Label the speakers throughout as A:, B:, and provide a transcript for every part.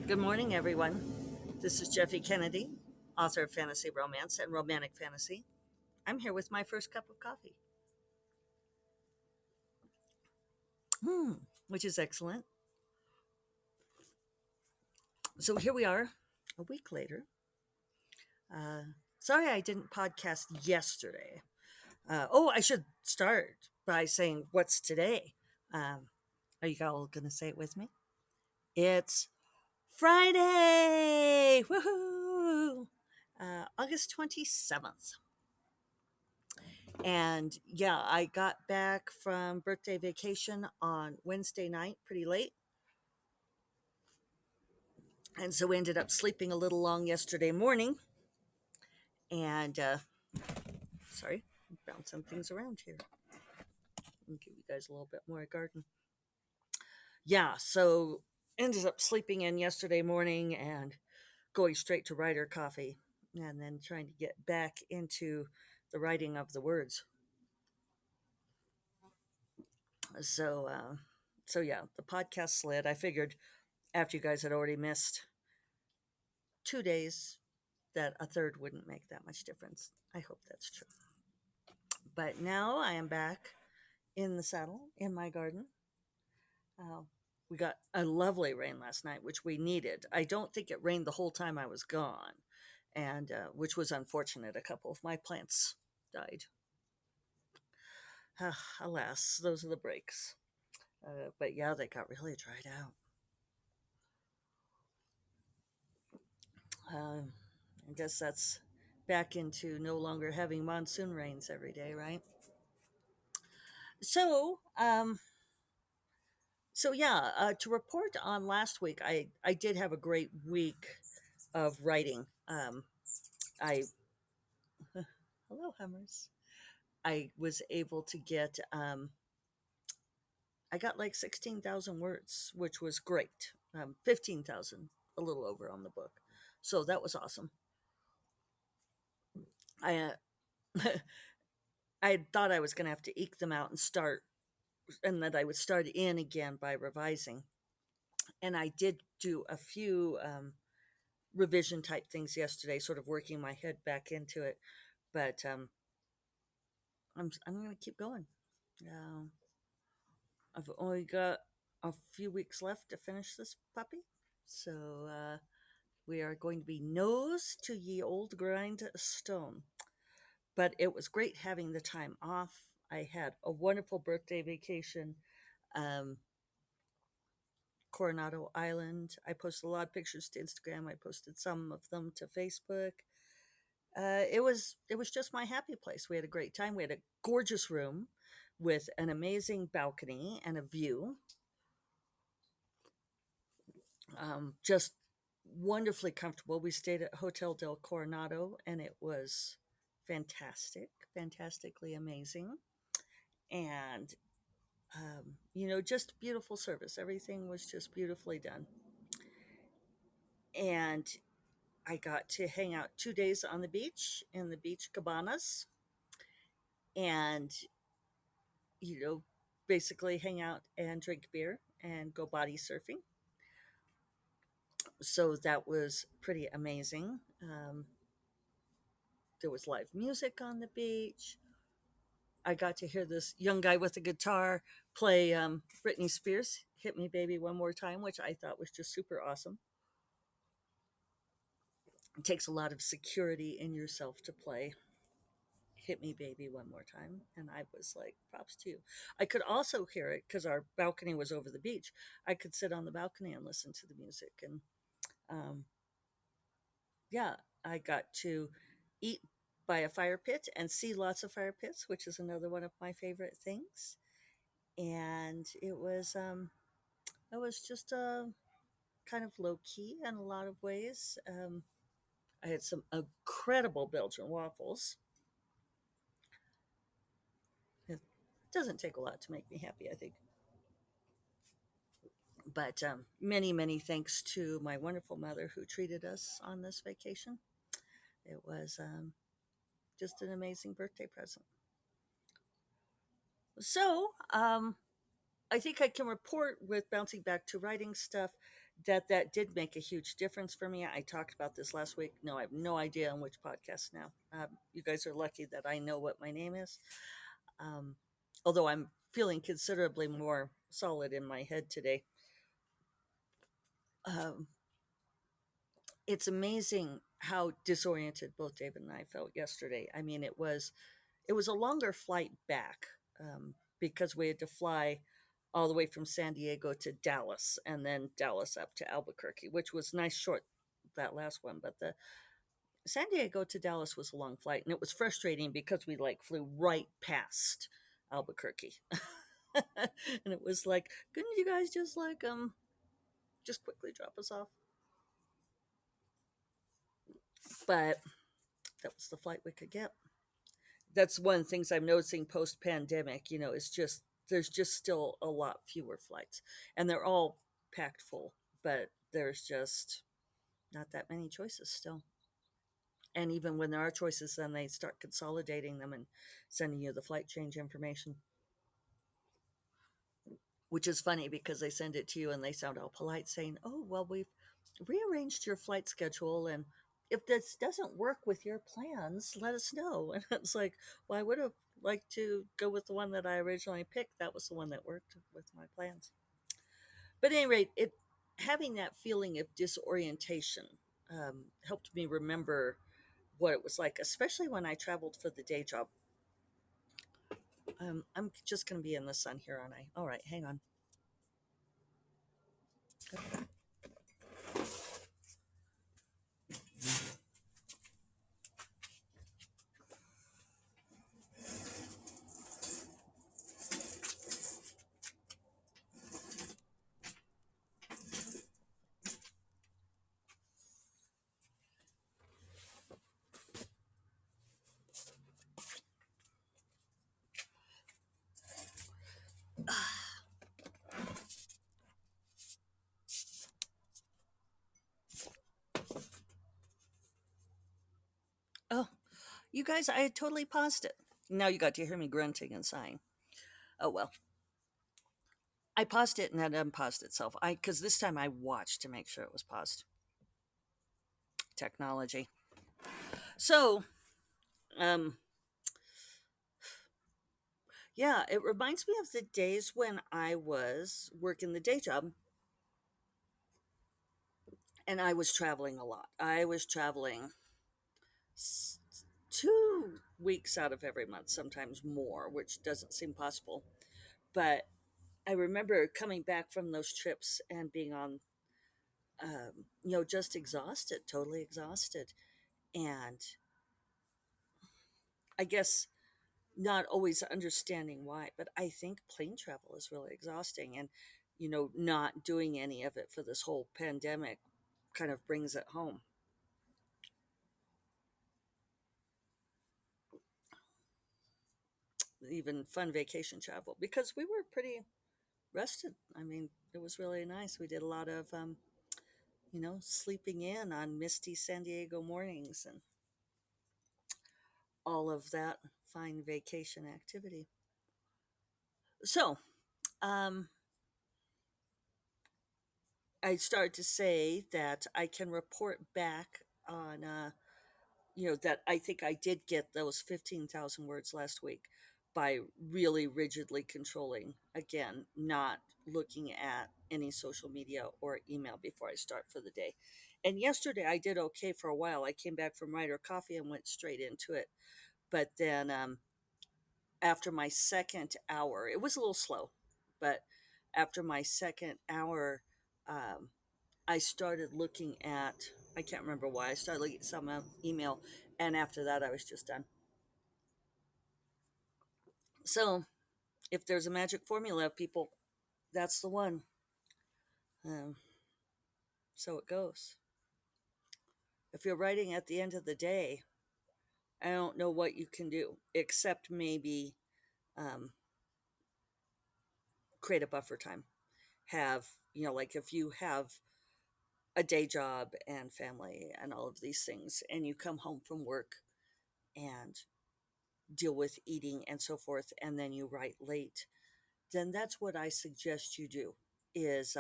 A: Good morning, everyone. This is Jeffy Kennedy, author of fantasy romance and romantic fantasy. I'm here with my first cup of coffee, hmm, which is excellent. So here we are, a week later. Uh, Sorry I didn't podcast yesterday. I should start by saying what's today. Um, are you all going to say it with me? It's Friday! Woohoo! August 27th. And yeah, I got back from birthday vacation on Wednesday night pretty late. And so we ended up sleeping a little long yesterday morning. And sorry, bouncing things around here. I'll give you guys a little bit more garden. Yeah, so ended up sleeping in yesterday morning and going straight to writer coffee and then trying to get back into the writing of the words. So, uh, so yeah, the podcast slid. I figured after you guys had already missed 2 days that a third wouldn't make that much difference. I hope that's true. But now I am back in the saddle in my garden. Uh, we got a lovely rain last night, which we needed. I don't think it rained the whole time I was gone, and which was unfortunate. A couple of my plants died. Alas, those are the breaks. But yeah, they got really dried out. I guess that's back into no longer having monsoon rains every day, right? So, to report on last week, I did have a great week of writing. I Hello Hummers. I was able to get I got like 16,000 words, which was great. 15,000, a little over on the book, so that was awesome. I I thought I was going to have to eke them out and start, and that I would start in again by revising, and I did do a few revision type things yesterday, sort of working my head back into it. But I'm going to keep going. Uh, I've only got a few weeks left to finish this puppy, so we are going to be nose to ye old grindstone. But it was great having the time off. I had a wonderful birthday vacation. Um, Coronado Island. I posted a lot of pictures to Instagram. I posted some of them to Facebook. It was just my happy place. We had a great time. We had a gorgeous room with an amazing balcony and a view. Just wonderfully comfortable. We stayed at Hotel del Coronado, and it was fantastic, fantastically amazing, and just beautiful service. Everything was just beautifully done, and I got to hang out 2 days on the beach in the beach cabanas, and you know, basically hang out and drink beer and go body surfing. So that was pretty amazing. There was live music on the beach. I got to hear this young guy with a guitar play Britney Spears' Hit Me Baby One More Time, which I thought was just super awesome. It takes a lot of security in yourself to play Hit Me Baby One More Time. And I was like, props to you. I could also hear it because our balcony was over the beach. I could sit on the balcony and listen to the music. And um, yeah, I got to eat by a fire pit and see lots of fire pits, which is another one of my favorite things. And it was just kind of low key in a lot of ways. I had some incredible Belgian waffles. It doesn't take a lot to make me happy, I think. But many, many thanks to my wonderful mother who treated us on this vacation. It was just an amazing birthday present. So, I think I can report with bouncing back to writing stuff That did make a huge difference for me. I talked about this last week. No, I have no idea on which podcast now. You guys are lucky that I know what my name is. Um, Although I'm feeling considerably more solid in my head today. Um, it's amazing how disoriented both David and I felt yesterday. I mean, it was a longer flight back, because we had to fly all the way from San Diego to Dallas and then Dallas up to Albuquerque, which was nice short, that last one. But the San Diego to Dallas was a long flight, and it was frustrating because we like flew right past Albuquerque. And it was like, couldn't you guys just just quickly drop us off? But that was the flight we could get. That's one of the things I'm noticing post pandemic, is just there's just still a lot fewer flights, and they're all packed full, but there's just not that many choices still. And even when there are choices, then they start consolidating them and sending you the flight change information, which is funny because they send it to you and they sound all polite saying, "Oh, well, we've rearranged your flight schedule, and if this doesn't work with your plans, let us know." And it's like, well, I would have liked to go with the one that I originally picked. That was the one that worked with my plans. But at any rate, it having that feeling of disorientation helped me remember what it was like, especially when I traveled for the day job. I'm just going to be in the sun here, aren't I? All right, hang on. Oh, you guys, I had totally paused it. Now you got to hear me grunting and sighing. Oh well, I paused it and it unpaused itself. Because this time I watched to make sure it was paused. Technology. So, um, yeah, it reminds me of the days when I was working the day job and I was traveling a lot. I was traveling 2 weeks out of every month, sometimes more, which doesn't seem possible. But I remember coming back from those trips and being on, just exhausted, totally exhausted. And I guess not always understanding why, but I think plane travel is really exhausting. And, not doing any of it for this whole pandemic kind of brings it home. Even fun vacation travel, because we were pretty rested. I mean, it was really nice. We did a lot of, sleeping in on misty San Diego mornings and all of that fine vacation activity. So, um, I started to say that I can report back on, that I think I did get those 15,000 words last week by really rigidly controlling, again, not looking at any social media or email before I start for the day. And yesterday I did okay for a while. I came back from Ryder Coffee and went straight into it. But then, after my second hour, it was a little slow, but after my second hour, um, I started looking at, I can't remember why, I started looking at some email, and after that, I was just done. So, if there's a magic formula, people, that's the one. Um, so it goes. If you're writing at the end of the day, I don't know what you can do, except maybe um, create a buffer time. Have, like if you have a day job and family and all of these things, and you come home from work and deal with eating and so forth, and then you write late, then that's what I suggest you do is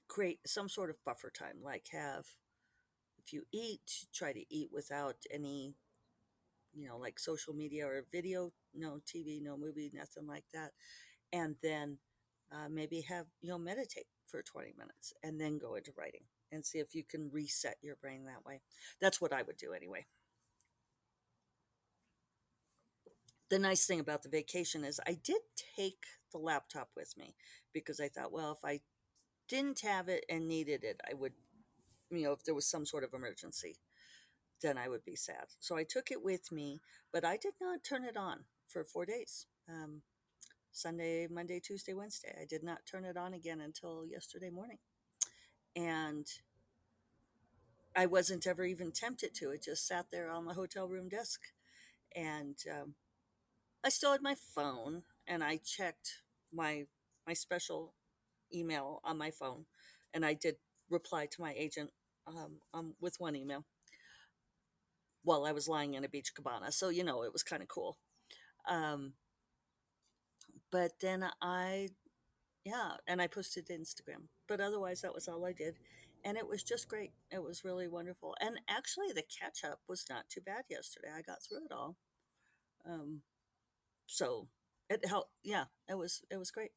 A: create some sort of buffer time, like have, if you eat, try to eat without any, like social media or video, no TV, no movie, nothing like that. And then maybe have, meditate for 20 minutes and then go into writing and see if you can reset your brain that way. That's what I would do anyway. The nice thing about the vacation is I did take the laptop with me because I thought, well, if I didn't have it and needed it, I would, if there was some sort of emergency, then I would be sad. So I took it with me, but I did not turn it on for 4 days. Sunday, Monday, Tuesday, Wednesday. I did not turn it on again until yesterday morning. And I wasn't ever even tempted to. It just sat there on the hotel room desk. And I still had my phone, and I checked my my special email on my phone, and I did reply to my agent with one email while I was lying in a beach cabana. So it was kind of cool. Um, but then yeah, and I posted to Instagram. But otherwise, that was all I did, and it was just great. It was really wonderful, and actually, the catch up was not too bad yesterday. I got through it all. Um, so it helped. Yeah, it was great.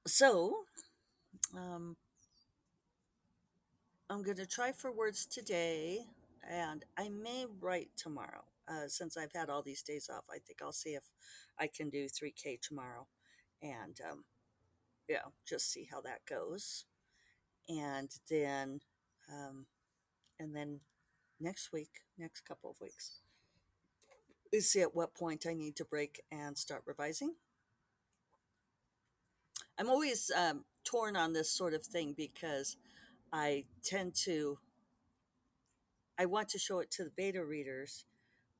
A: So um, I'm going to try for words today, and I may write tomorrow. Since I've had all these days off, I think I'll see if I can do 3K tomorrow, and yeah, just see how that goes. And then, um, and then next week, next couple of weeks, is see at what point I need to break and start revising. I'm always torn on this sort of thing because I tend to, I want to show it to the beta readers,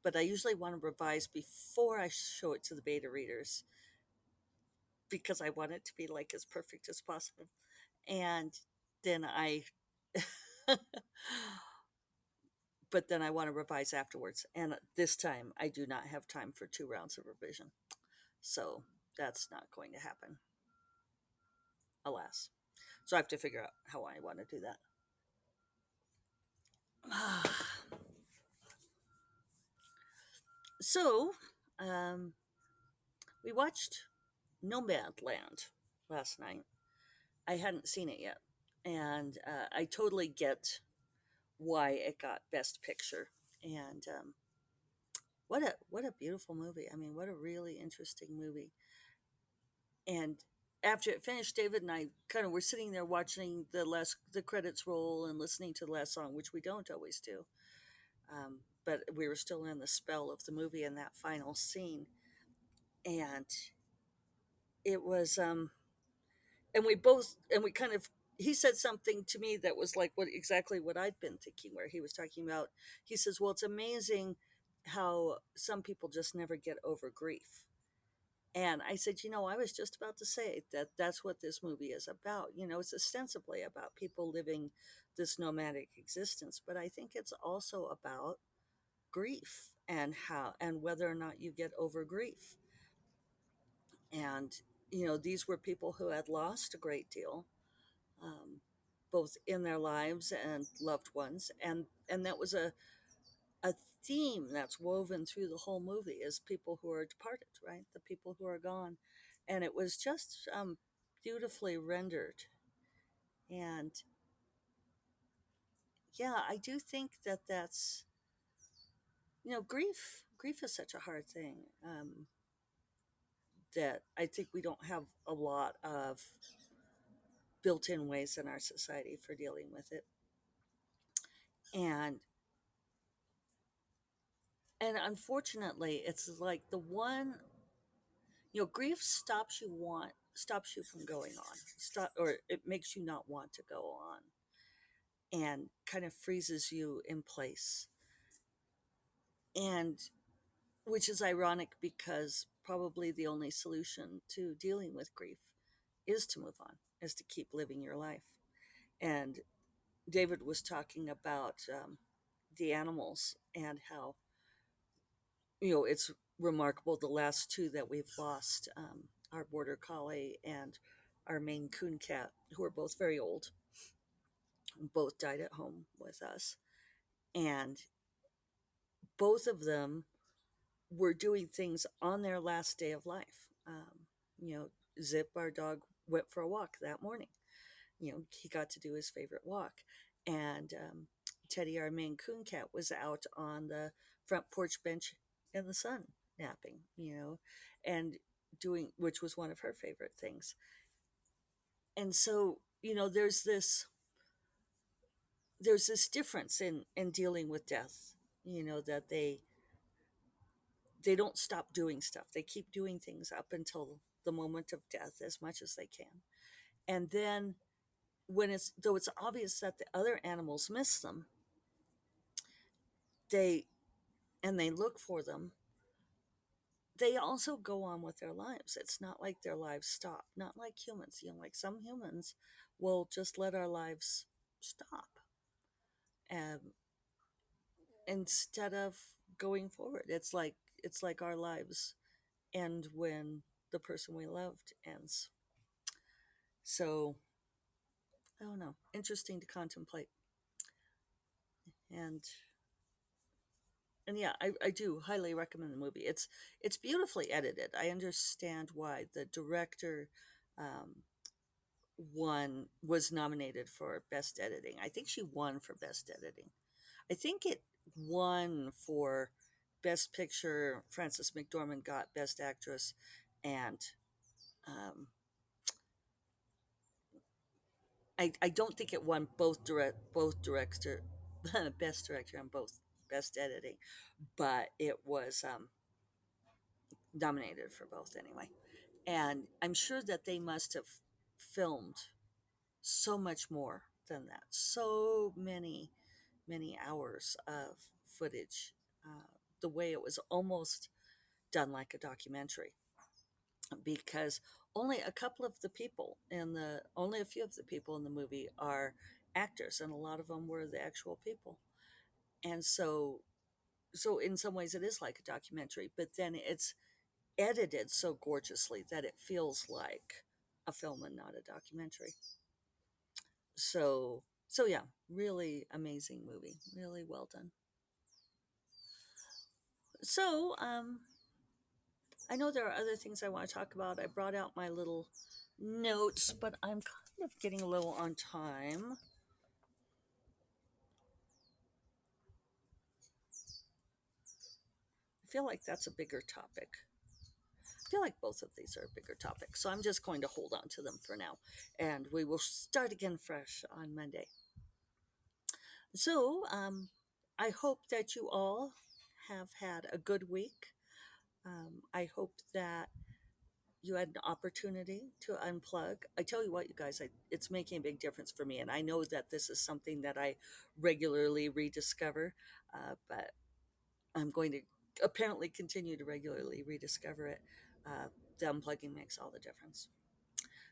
A: but I usually want to revise before I show it to the beta readers because I want it to be like as perfect as possible. And then but then I want to revise afterwards. And this time I do not have time for 2 rounds of revision. So that's not going to happen, alas. So I have to figure out how I want to do that. So um, we watched Nomadland last night. I hadn't seen it yet. And I totally get why it got Best Picture. And what a beautiful movie. I mean, what a really interesting movie. And after it finished, David and I kind of were sitting there watching the credits roll and listening to the last song, which we don't always do. But we were still in the spell of the movie and that final scene, and it was and we kind of, he said something to me that was like what I'd been thinking, where he was talking about, he says, well, it's amazing how some people just never get over grief. And I said, I was just about to say that that's what this movie is about. It's ostensibly about people living this nomadic existence, but I think it's also about grief and how and whether or not you get over grief. And, these were people who had lost a great deal, um, both in their lives and loved ones. And that was a theme that's woven through the whole movie, is people who are departed, right? The people who are gone. And it was just beautifully rendered. And yeah, I do think that that's, grief is such a hard thing, that I think we don't have a lot of built-in ways in our society for dealing with it. And unfortunately, it's like the one, grief stops you from going on, or it makes you not want to go on, and kind of freezes you in place. And which is ironic, because probably the only solution to dealing with grief is to move on, is to keep living your life. And David was talking about the animals, and how, it's remarkable, the last two that we've lost. our border collie and our Maine Coon cat, who are both very old, both died at home with us. And both of them were doing things on their last day of life. You know, Zip, our dog, went for a walk that morning. You know, he got to do his favorite walk. And Teddy, our Maine Coon cat, was out on the front porch bench in the sun napping, you know, and doing, which was one of her favorite things. And so, you know, there's this difference in dealing with death, you know, that they don't stop doing stuff. They keep doing things up until the moment of death as much as they can. And then when it's though it's obvious that the other animals miss them, they and they look for them, they also go on with their lives. It's not like their lives stop, not like humans. You know, like some humans will just let our lives stop, um, instead of going forward. It's like our lives end when the person we loved ends. So I don't know, interesting to contemplate. And yeah, I do highly recommend the movie. It's beautifully edited. I understand why the director, um, was nominated for best editing. I think she won for best editing. I think it won for best picture. Frances McDormand got best actress, and um, I don't think it won both director best director and both best editing, but it was nominated for both anyway. And I'm sure that they must have filmed so much more than that. So many hours of footage. The way it was almost done like a documentary, because only a few of the people in the movie are actors, and a lot of them were the actual people. And so in some ways it is like a documentary, but then it's edited so gorgeously that it feels like a film and not a documentary. So yeah, really amazing movie, really well done. So I know there are other things I want to talk about. I brought out my little notes, but I'm kind of getting a little on time. I feel like that's a bigger topic. I feel like both of these are bigger topics, so I'm just going to hold on to them for now, and we will start again fresh on Monday. So I hope that you all have had a good week. I hope that you had an opportunity to unplug. I tell you what, you guys, it's making a big difference for me. And I know that this is something that I regularly rediscover, but I'm going to apparently continue to regularly rediscover it. Uh, the unplugging makes all the difference.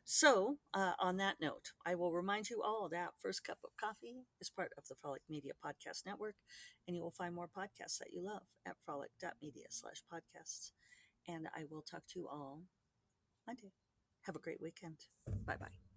A: So, on that note, I will remind you all that First Cup of Coffee is part of the Frolic Media Podcast Network, and you will find more podcasts that you love at frolic.media/podcasts. And I will talk to you all Monday. Have a great weekend. Bye bye.